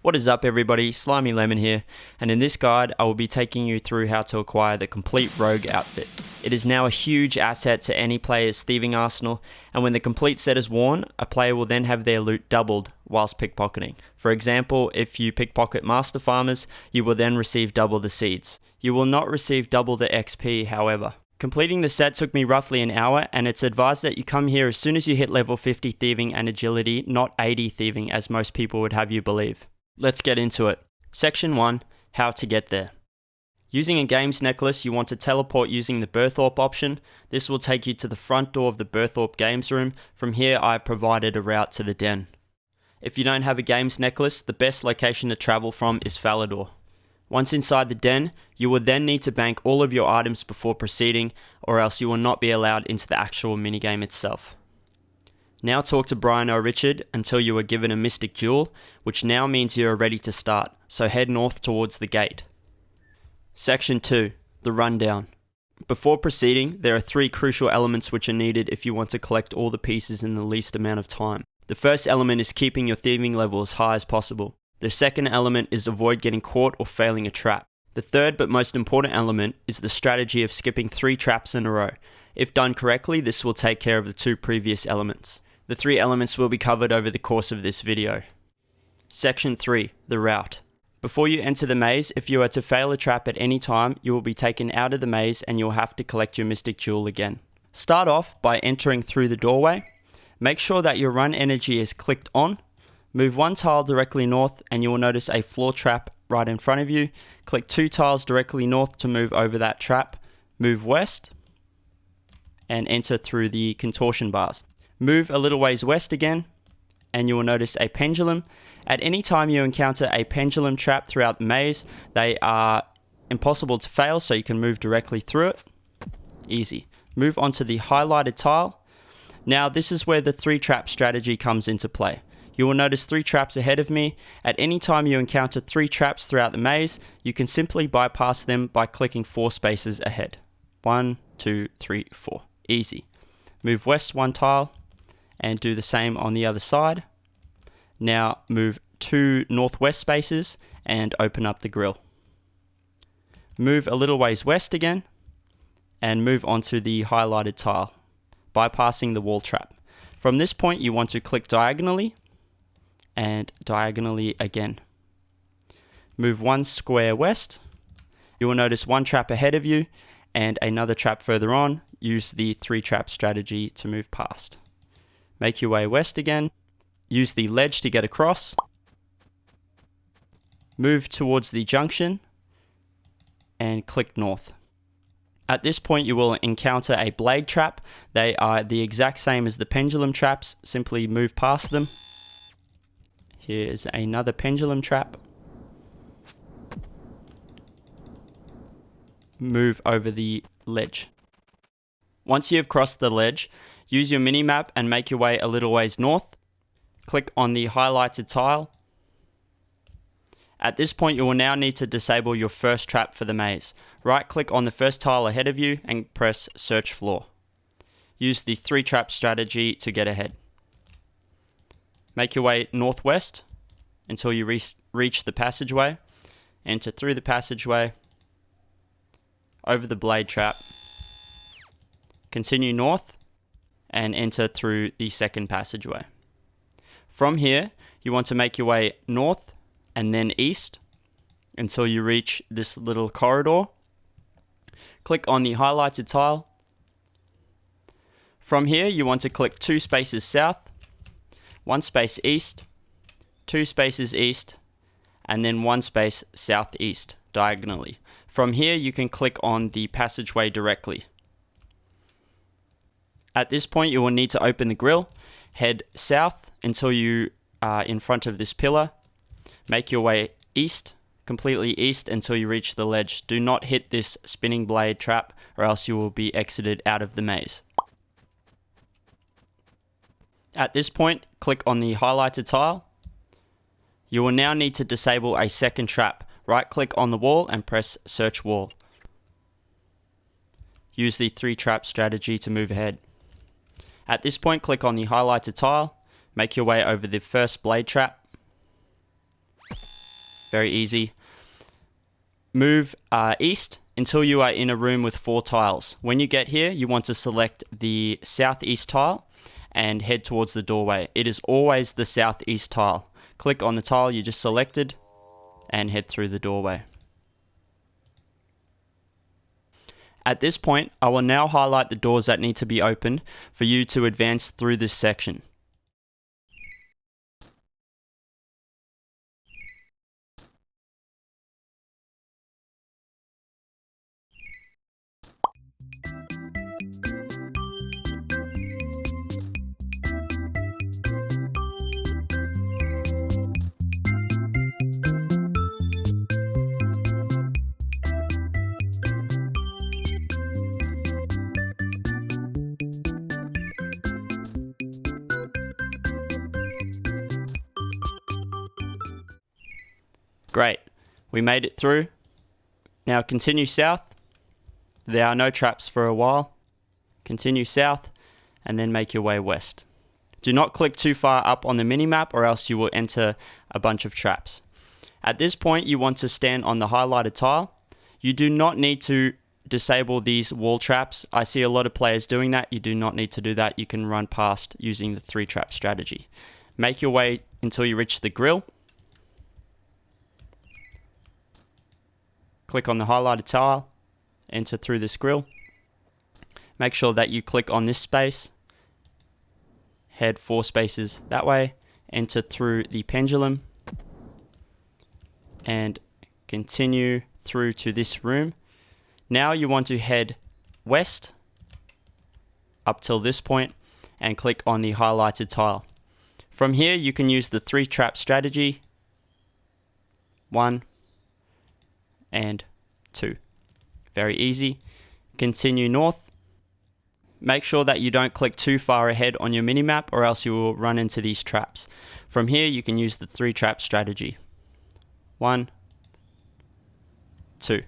What is up everybody, Slimy Lemon here, and in this guide I will be taking you through how to acquire the complete rogue outfit. It is now a huge asset to any player's thieving arsenal, and when the complete set is worn, a player will then have their loot doubled whilst pickpocketing. For example, if you pickpocket master farmers, you will then receive double the seeds. You will not receive double the XP however. Completing the set took me roughly an hour, and it's advised that you come here as soon as you hit level 50 thieving and agility, not 80 thieving as most people would have you believe. Let's get into it. Section 1. How to get there. Using a games necklace, you want to teleport using the Berthorpe option. This will take you to the front door of the Berthorpe games room. From here, I've provided a route to the den. If you don't have a games necklace, the best location to travel from is Falador. Once inside the den, you will then need to bank all of your items before proceeding, or else you will not be allowed into the actual minigame itself. Now talk to Brian or Richard until you are given a Mystic Jewel, which now means you are ready to start, so head north towards the gate. Section 2. The Rundown. Before proceeding, there are 3 crucial elements which are needed if you want to collect all the pieces in the least amount of time. The first element is keeping your thieving level as high as possible. The second element is avoid getting caught or failing a trap. The third but most important element is the strategy of skipping 3 traps in a row. If done correctly, this will take care of the 2 previous elements. The 3 elements will be covered over the course of this video. Section 3. The Route. Before you enter the maze, if you are to fail a trap at any time, you will be taken out of the maze and you will have to collect your Mystic Jewel again. Start off by entering through the doorway. Make sure that your run energy is clicked on. Move 1 tile directly north and you will notice a floor trap right in front of you. Click 2 tiles directly north to move over that trap. Move west and enter through the contortion bars. Move a little ways west again and you will notice a pendulum. At any time you encounter a pendulum trap throughout the maze, they are impossible to fail, so you can move directly through it. Easy. Move onto the highlighted tile. Now this is where the 3 trap strategy comes into play. You will notice 3 traps ahead of me. At any time you encounter 3 traps throughout the maze, you can simply bypass them by clicking 4 spaces ahead. 1, 2, 3, 4. Easy. Move west 1 tile and do the same on the other side. Now move 2 northwest spaces and open up the grill. Move a little ways west again and move onto the highlighted tile, bypassing the wall trap. From this point you want to click diagonally and diagonally again. Move 1 square west. You will notice 1 trap ahead of you and another trap further on. Use the 3 trap strategy to move past. Make your way west again. Use the ledge to get across. Move towards the junction and click north. At this point you will encounter a blade trap. They are the exact same as the pendulum traps. Simply move past them. Here's another pendulum trap. Move over the ledge. Once you have crossed the ledge, use your mini-map and make your way a little ways north. Click on the highlighted tile. At this point you will now need to disable your first trap for the maze. Right click on the first tile ahead of you and press search floor. Use the 3 trap strategy to get ahead. Make your way northwest until you reach the passageway. Enter through the passageway, over the blade trap. Continue north and enter through the second passageway. From here, you want to make your way north and then east until you reach this little corridor. Click on the highlighted tile. From here, you want to click 2 spaces south, 1 space east, 2 spaces east, and then 1 space southeast diagonally. From here, you can click on the passageway directly. At this point, you will need to open the grill. Head south until you are in front of this pillar. Make your way east, completely east until you reach the ledge. Do not hit this spinning blade trap or else you will be exited out of the maze. At this point, click on the highlighted tile. You will now need to disable a second trap. Right click on the wall and press search wall. Use the 3 trap strategy to move ahead. At this point, click on the highlighted tile, make your way over the first blade trap, very easy. Move east until you are in a room with 4 tiles. When you get here, you want to select the southeast tile and head towards the doorway. It is always the southeast tile. Click on the tile you just selected and head through the doorway. At this point, I will now highlight the doors that need to be opened for you to advance through this section. Great, we made it through. Now continue south. There are no traps for a while. Continue south and then make your way west. Do not click too far up on the minimap or else you will enter a bunch of traps. At this point, you want to stand on the highlighted tile. You do not need to disable these wall traps. I see a lot of players doing that. You do not need to do that. You can run past using the 3 trap strategy. Make your way until you reach the grill. Click on the highlighted tile, enter through this grill. Make sure that you click on this space, head 4 spaces that way, enter through the pendulum, and continue through to this room. Now you want to head west up till this point and click on the highlighted tile. From here you can use the 3 trap strategy. 1 and 2. Very easy. Continue north. Make sure that you don't click too far ahead on your minimap or else you will run into these traps. From here you can use the 3 trap strategy. 1, 2.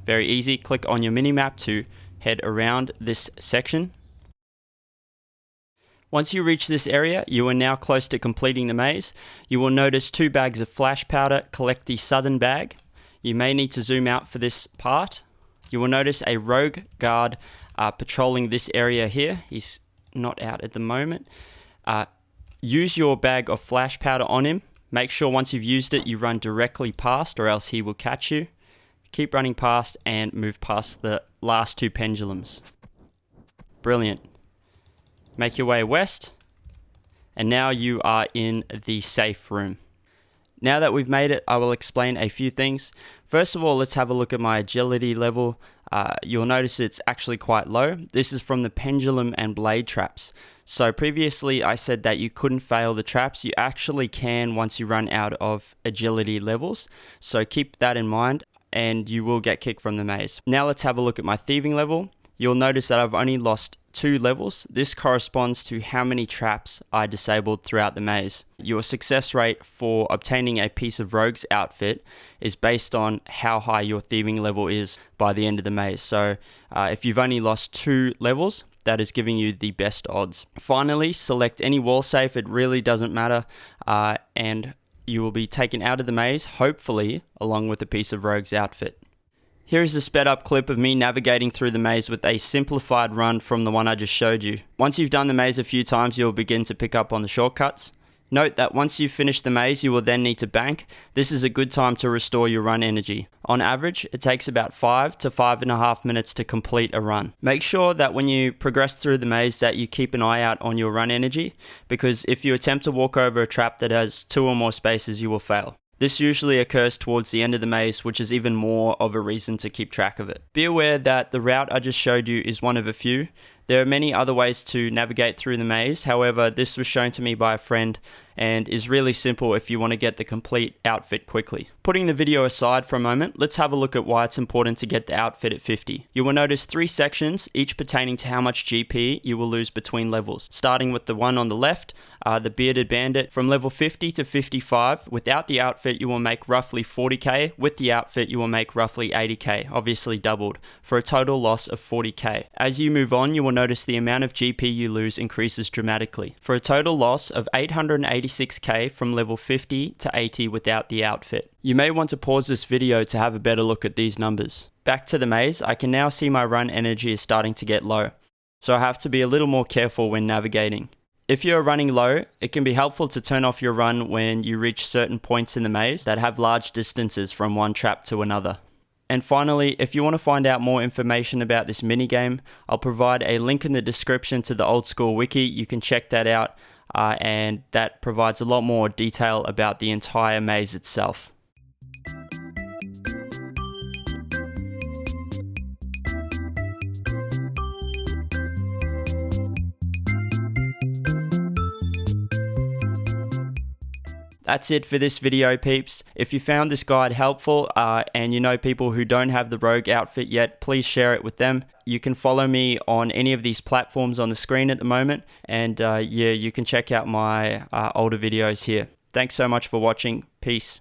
Very easy. Click on your minimap to head around this section. Once you reach this area, you are now close to completing the maze. You will notice 2 bags of flash powder. Collect the southern bag. You may need to zoom out for this part. You will notice a rogue guard patrolling this area here. He's not out at the moment. Use your bag of flash powder on him. Make sure once you've used it, you run directly past or else he will catch you. Keep running past and move past the last 2 pendulums. Brilliant. Make your way west. And now you are in the safe room. Now that we've made it, I will explain a few things. First of all, let's have a look at my agility level. You'll notice it's actually quite low. This is from the pendulum and blade traps. So previously I said that you couldn't fail the traps. You actually can once you run out of agility levels. So keep that in mind and you will get kicked from the maze. Now let's have a look at my thieving level. You'll notice that I've only lost 2 levels. This corresponds to how many traps I disabled throughout the maze. Your success rate for obtaining a piece of Rogue's outfit is based on how high your thieving level is by the end of the maze. So if you've only lost 2 levels, that is giving you the best odds. Finally, select any wall safe. It really doesn't matter. And you will be taken out of the maze, hopefully, along with a piece of Rogue's outfit. Here is a sped up clip of me navigating through the maze with a simplified run from the one I just showed you. Once you've done the maze a few times, you'll begin to pick up on the shortcuts. Note that once you've finished the maze, you will then need to bank. This is a good time to restore your run energy. On average, it takes about 5 to 5.5 minutes to complete a run. Make sure that when you progress through the maze that you keep an eye out on your run energy, because if you attempt to walk over a trap that has 2 or more spaces, you will fail. This usually occurs towards the end of the maze, which is even more of a reason to keep track of it. Be aware that the route I just showed you is one of a few. There are many other ways to navigate through the maze. However, this was shown to me by a friend and is really simple if you want to get the complete outfit quickly. Putting the video aside for a moment, let's have a look at why it's important to get the outfit at 50. You will notice 3 sections, each pertaining to how much GP you will lose between levels. Starting with the one on the left, the Bearded Bandit, from level 50 to 55, without the outfit you will make roughly 40k, with the outfit you will make roughly 80k, obviously doubled, for a total loss of 40k. As you move on, you will notice the amount of GP you lose increases dramatically, for a total loss of 886k from level 50 to 80 without the outfit. You may want to pause this video to have a better look at these numbers. Back to the maze, I can now see my run energy is starting to get low, so I have to be a little more careful when navigating. If you're running low, it can be helpful to turn off your run when you reach certain points in the maze that have large distances from one trap to another. And finally, if you want to find out more information about this minigame, I'll provide a link in the description to the Old School Wiki. You can check that out, and that provides a lot more detail about the entire maze itself. That's it for this video, peeps. If you found this guide helpful and you know people who don't have the rogue outfit yet, please share it with them. You can follow me on any of these platforms on the screen at the moment, and yeah, you can check out my older videos here. Thanks so much for watching. Peace.